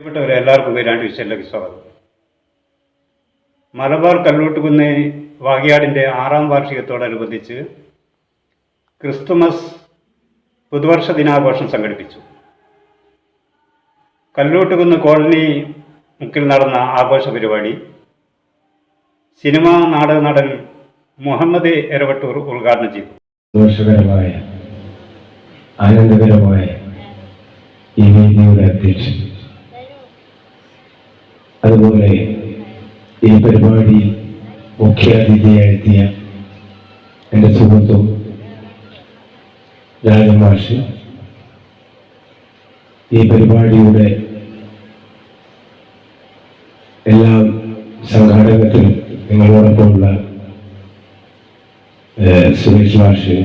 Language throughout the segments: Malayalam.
പ്രിയപ്പെട്ടവരെ, എല്ലാവർക്കും പേരാണ്ട് വിഷയത്തിലേക്ക് സ്വാഗതം. മലബാർ കല്ലൂട്ടുകുന്ന് വാഗിയാടിൻ്റെ 6ാം വാർഷികത്തോടനുബന്ധിച്ച് ക്രിസ്തുമസ് പുതുവർഷ ദിനാഘോഷം സംഘടിപ്പിച്ചു. കല്ലൂട്ടുകുന്ന് കോളനി മുക്കിൽ നടന്ന ആഘോഷ പരിപാടി സിനിമാ നാടക നടൻ മുഹമ്മദ് എരവട്ടൂർ ഉദ്ഘാടനം ചെയ്തു. ദോഷകരമായ ആനന്ദകരമായ ഈ വേദിയുടെ അധ്യക്ഷൻ, അതുപോലെ ഈ പരിപാടിയിൽ മുഖ്യാതിഥിയായെത്തിയ എൻ്റെ സുഹൃത്തും രാജമാഷ്, ഈ പരിപാടിയുടെ എല്ലാ സംഘാടകത്തിലും നിങ്ങളോടൊപ്പമുള്ള സുരേഷ് മാഷ്,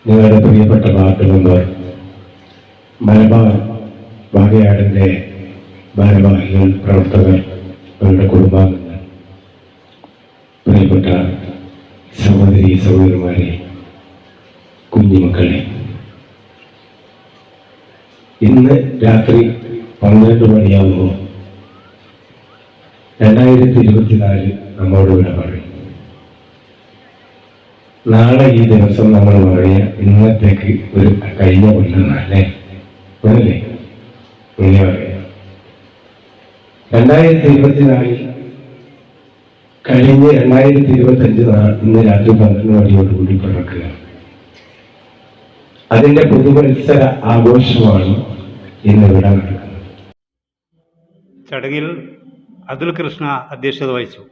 നിങ്ങളുടെ പ്രിയപ്പെട്ട വാർഡ് മെമ്പർ, മലബാർ വാഗയാടിൻ്റെ ഭാരവാഹികൾ, പ്രവർത്തകർ, അവരുടെ കുടുംബാംഗങ്ങൾ, പ്രിയപ്പെട്ട സഹോദരി സഹോദരന്മാരെ, കുഞ്ഞുമക്കളെ, ഇന്ന് രാത്രി 12 മണിയാകുമ്പോൾ 2024 നമ്മോട് വിട പറയും. നാളെ ഈ ദിവസം നമ്മൾ പറയുക ഇന്നത്തേക്ക് ഒരു കഴിഞ്ഞ കൊല്ലല്ലേ, അല്ലേ? ഇങ്ങനെ പറയാം. 2024 കഴിഞ്ഞ് 2025 ഇന്ന് രാത്രി 12 മണിയോടുകൂടി പിറക്കുക. അതിന്റെ പുതുവത്സര ആഘോഷമാണ് ഇന്നിവിടെ നടക്കുന്നത്. ചടങ്ങിൽ അതുൽ കൃഷ്ണ അധ്യക്ഷത വഹിച്ചു.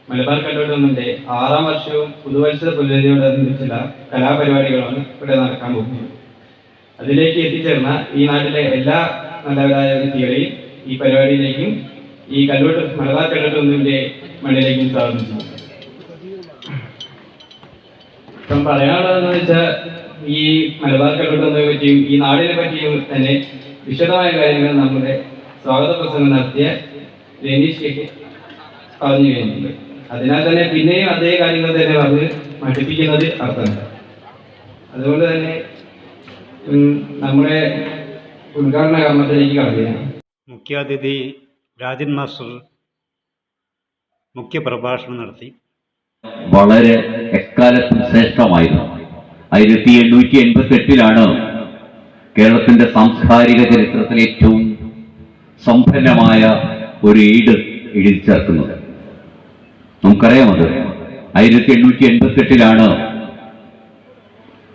മലബാർ കല്ലൂട്ടുകുന്നിന്റെ 6ാം വർഷവും പുതുവത്സര പുലരിയോടനുബന്ധിച്ചുള്ള കലാപരിപാടികളാണ് ഇവിടെ നടക്കാൻ പോകുന്നത്. അതിലേക്ക് എത്തിച്ചേർന്ന ഈ നാട്ടിലെ എല്ലാ നല്ലവരായ വ്യക്തികളെയും ഈ പരിപാടിയിലേക്കും ഈ മലബാർ കല്ലൂട്ടുകുന്നിന്റെ മണ്ണിലേക്കും സ്വാഗതം ചെയ്യും. ഇപ്പം പറയാനുള്ളതെന്ന് വെച്ചാൽ, ഈ മലബാർ കല്ലൂട്ടുകുന്നിനെ പറ്റിയും ഈ നാടിനെ പറ്റിയും തന്നെ വിശദമായ കാര്യങ്ങൾ നമ്മുടെ സ്വാഗത പ്രസംഗം നടത്തിയ രനീഷ് പറഞ്ഞു കഴിഞ്ഞിട്ടുണ്ട്. അതിനാൽ തന്നെ പിന്നെയും അതേ കാര്യങ്ങൾ തന്നെ പറഞ്ഞ് പഠിപ്പിക്കുന്നത് അർത്ഥമില്ല. അതുകൊണ്ട് തന്നെ നമ്മുടെ ഉദ്ഘാടന കർമ്മത്തിലേക്ക് കടക്കുകയാണ്. മുഖ്യാതിഥി രാജൻ മാസ്റ്റർ മുഖ്യ പ്രഭാഷണം നടത്തി. വളരെ എക്കാലത്തും ശ്രേഷ്ഠമായിരുന്നു. 1888 കേരളത്തിന്റെ സാംസ്കാരിക ചരിത്രത്തിലെ ഏറ്റവും സമ്പന്നമായ ഒരു ഏട് എഴുതി ചേർക്കുന്നത്. നമുക്കറിയാം, അത് 1888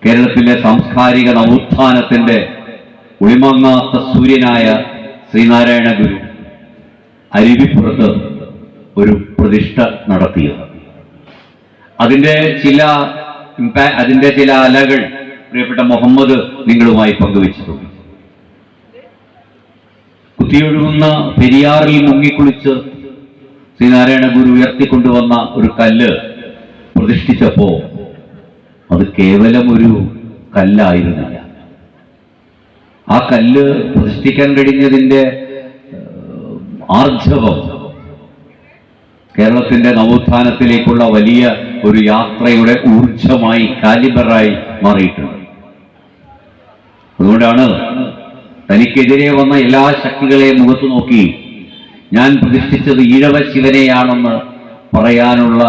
കേരളത്തിലെ സാംസ്കാരിക നവോത്ഥാനത്തിന്റെ ഒളിമങ്ങാത്ത സൂര്യനായ ശ്രീനാരായണ ഗുരു അരുവിപ്പുറത്ത് ഒരു പ്രതിഷ്ഠ നടത്തിയത്. അതിന്റെ ചില അലകൾ പ്രിയപ്പെട്ട മുഹമ്മദ് നിങ്ങളുമായി പങ്കുവച്ചിട്ടുണ്ട്. കുത്തിയൊഴുകുന്ന പെരിയാറിൽ മുങ്ങിക്കുളിച്ച് ശ്രീനാരായണ ഗുരു ഉയർത്തിക്കൊണ്ടുവന്ന ഒരു കല്ല് പ്രതിഷ്ഠിച്ചപ്പോ അത് കേവലം ഒരു കല്ലായിരുന്നില്ല. ആ കല്ല് പ്രതിഷ്ഠിക്കാൻ കഴിഞ്ഞതിന്റെ ആർജവം കേരളത്തിന്റെ നവോത്ഥാനത്തിലേക്കുള്ള വലിയ ഒരു യാത്രയുടെ ഊർജമായി, കാലിബറായി മാറിയിട്ടുണ്ട്. അതുകൊണ്ടാണ് തനിക്കെതിരെ വന്ന എല്ലാ ശക്തികളെയും മുഖത്ത് നോക്കി ഞാൻ പ്രതിഷ്ഠിച്ചത് ഈഴവ ശിവനെയാണെന്ന് പറയാനുള്ള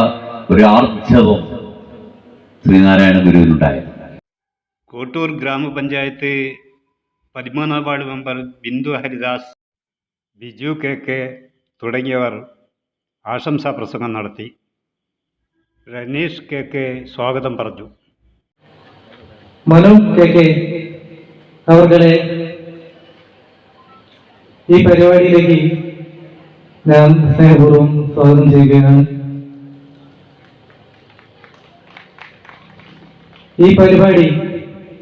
ഒരു ആർജവം ശ്രീനാരായണ ഗുരുവിനുണ്ടായത്. കോട്ടൂർ ഗ്രാമപഞ്ചായത്ത് 13ാം ward member Bindu Haridas, Biju KK തുടങ്ങിയവർ ആശംസാ പ്രസംഗം നടത്തി. രനീഷ് KK സ്വാഗതം പറഞ്ഞു. മനു KK അവർകളെ ഈ പരിപാടിയിലേക്ക് ഞാൻ സ്നേഹപൂർവ്വം സ്വാഗതം ചെയ്യുകയാണ്. ഈ പരിപാടി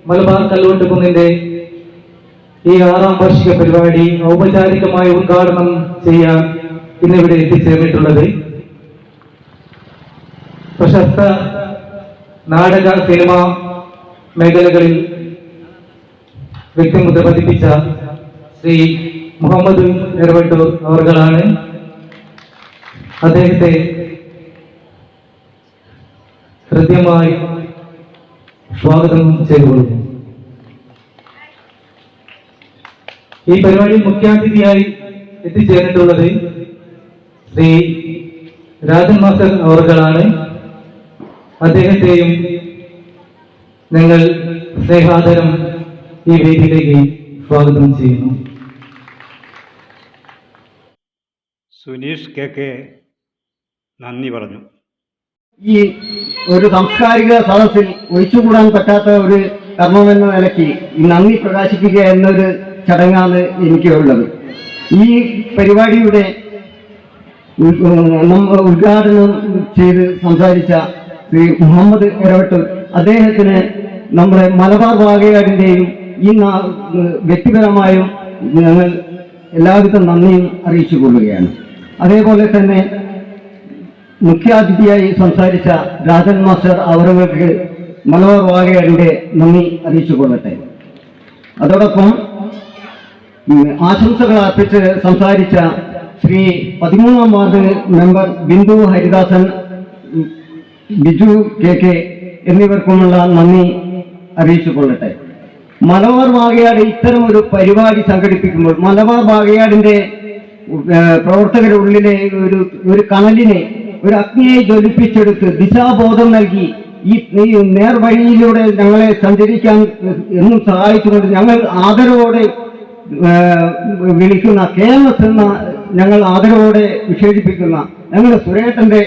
മലബാർ കല്ലൂട്ടുകുന്നിന്റെ ഈ 6ാം വാർഷിക പരിപാടി ഔപചാരികമായി ഉദ്ഘാടനം ചെയ്യാൻ ഇന്നിവിടെ എത്തിച്ചേർന്നിട്ടുള്ളത് പ്രശസ്ത നാടക, സിനിമ മേഖലകളിൽ വ്യക്തിമുദ്ര പതിപ്പിച്ച ശ്രീ മുഹമ്മദ് എരവട്ടൂർ അവർകളാണ്. അദ്ദേഹത്തെ ഹൃദ്യമായി സ്വാഗതം ചെയ്തുകൊള്ളുന്നു. ഈ പരിപാടിയിൽ മുഖ്യാതിഥിയായി എത്തിച്ചേർന്നിട്ടുള്ളത് ശ്രീ രാജൻ മാസ്റ്റർ അവർകളാണ്. അദ്ദേഹത്തെയും ഞങ്ങൾ സ്നേഹാദരം ഈ വേദിയിലേക്ക് സ്വാഗതം ചെയ്യുന്നു. സുനീഷ് KK നന്ദി പറഞ്ഞു. ഈ ഒരു സാംസ്കാരിക സദസ്സിൽ ഒഴിച്ചുകൂടാൻ പറ്റാത്ത ഒരു കർമ്മമെന്ന നിലയ്ക്ക് ഈ നന്ദി പ്രകാശിപ്പിക്കുക എന്നൊരു ചടങ്ങാണ് എനിക്കുള്ളത്. ഈ പരിപാടിയുടെ ഉദ്ഘാടനം ചെയ്ത് സംസാരിച്ച ശ്രീ മുഹമ്മദ് ഇരവട്ടൂർ, അദ്ദേഹത്തിന് നമ്മുടെ മലബാർ വാകയാടിൻ്റെയും ഈ വ്യക്തിപരമായും ഞങ്ങൾ എല്ലാവിധ നന്ദിയും അറിയിച്ചു കൊള്ളുകയാണ്. അതേപോലെ തന്നെ മുഖ്യാതിഥിയായി സംസാരിച്ച രാജൻ മാസ്റ്റർ അവർക്ക് മലബാർ വാകയാടിൻ്റെ നന്ദി അറിയിച്ചു കൊള്ളട്ടെ. അതോടൊപ്പം ആശംസകൾ അർപ്പിച്ച് സംസാരിച്ച Shri 13ാം ward member Bindu Haridasan, Biju KK എന്നിവർക്കുമുള്ള നന്ദി അറിയിച്ചു കൊള്ളട്ടെ. മലബാർ വാകയാട് ഇത്തരം ഒരു പരിപാടി സംഘടിപ്പിക്കുമ്പോൾ മലബാർ വാകയാടിന്റെ പ്രവർത്തകരുള്ളിലെ ഒരു കനലിനെ, ഒരു അഗ്നിയെ ജ്വലിപ്പിച്ചെടുത്ത് ദിശാബോധം നൽകി ഈ നേർവഴിയിലൂടെ ഞങ്ങളെ സഞ്ചരിക്കാൻ എന്നും സഹായിച്ചുകൊണ്ട് ഞങ്ങൾ ആദരവോടെ വിളിക്കുന്ന KMS എന്ന ഞങ്ങൾ ആദരവോടെ വിശേഷിപ്പിക്കുന്ന ഞങ്ങളുടെ സുരേട്ടന്റെ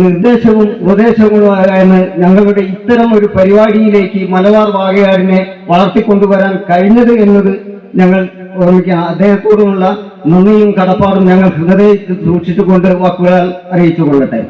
നിർദ്ദേശവും ഉപദേശങ്ങളുമാണ് ഞങ്ങളുടെ ഇത്തരം ഒരു പരിപാടിയിലേക്ക് മലബാർ വാകയാടിനെ വളർത്തിക്കൊണ്ടുവരാൻ കഴിഞ്ഞത് എന്നത് ഞങ്ങൾ ഓർമ്മിക്കാം. അദ്ദേഹത്തോടുമുള്ള നന്ദിയും കടപ്പാടും ഞങ്ങൾ ഹൃദയത്തിൽ സൂക്ഷിച്ചുകൊണ്ട് വാക്കുകൾ അറിയിച്ചു കൊള്ളട്ടെ.